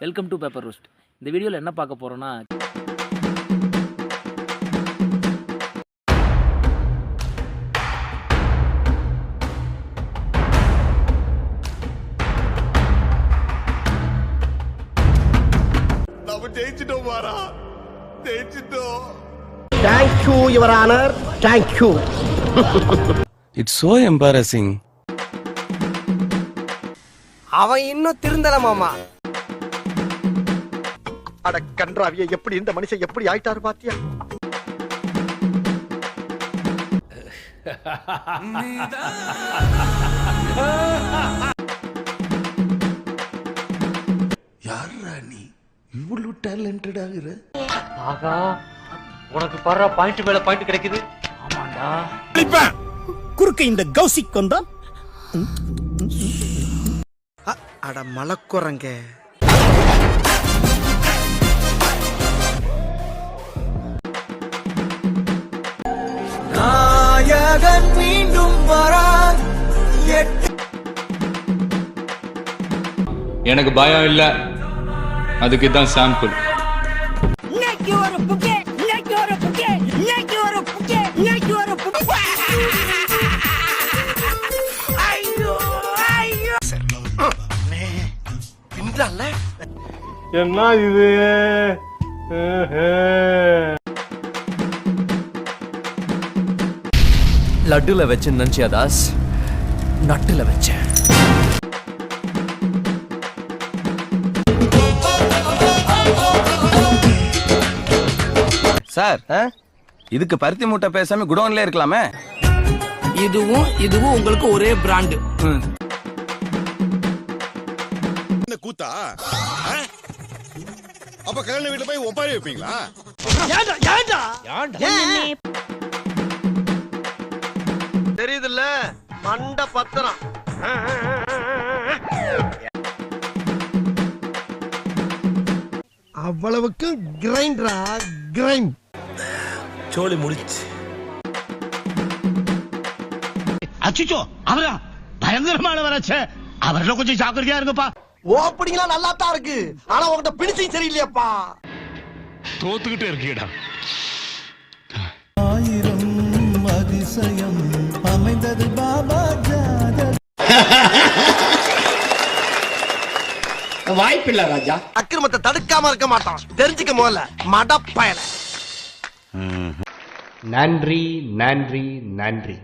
Welcome to paper roast. இந்த வீடியோவில் என்ன பார்க்க போகிறோன்னா, ஜெயிச்சிட்டோம் மாறா, ஜெயிச்சிட்டோம். Thank you, Your Honor. Thank you. It's so embarrassing. அவன் இன்னும் திருந்தல மாமா. அட கன்றாவிய, எப்படி இந்த மனுஷன் எப்படி ஆயிட்டாரு பாத்தியா? யாரா நீ இவ்வளவு டேலண்டட் ஆகுற? ஆகா, உனக்கு பர்ற பாயிண்ட் மேல பாயிண்ட் கிடைக்குது. ஆமாண்டா, குறுக்க இந்த கௌசிக் வந்தா அட மலக்குறங்க. நாயகன் மீண்டும் வரான். எனக்கு பயம் இல்ல, அதுக்கு தான் சாம்பிள். என்ன இது? லட்டுல வச்சு நினைச்சியா தாஸ்? நட்டுல வச்சேன். சார், இதுக்கு பருத்தி மூட்டை பேசாம குடோன்ல இருக்கலாமே. இதுவும் உங்களுக்கு ஒரே பிராண்டு. என்ன கூத்தா? அப்ப கல்யாண வீட்டுல போய் ஒப்பாரி வைப்பீங்களா? தெரியுதுல்ல, மண்ட பத்திரம். அவ்வளவுக்கு கிரைண்டரா? கிரைண்ட் சோலி முடிச்சு. அச்சிச்சோ, அவரா பயங்கரமான வராச்சே. அவர்ல கொஞ்சம் ஜாக்கிரதையா இருங்கப்பா. ஓப்பனிங்லாம் நல்லா தான் இருக்கு, ஆனா உங்ககிட்ட பிடிச்சும் சரியில்லையாப்பா. தோத்துக்கிட்டே இருக்கீடா. ஆயிரம் அதிசயம் அமைந்தது பாபா ஜாதகம். வாய்ப்பில்லை ராஜா. அக்கிரமத்தை தடுக்காம இருக்க மாட்டான், தெரிஞ்சுக்க முதல்ல மடப்பயல. நன்றி நன்றி நன்றி.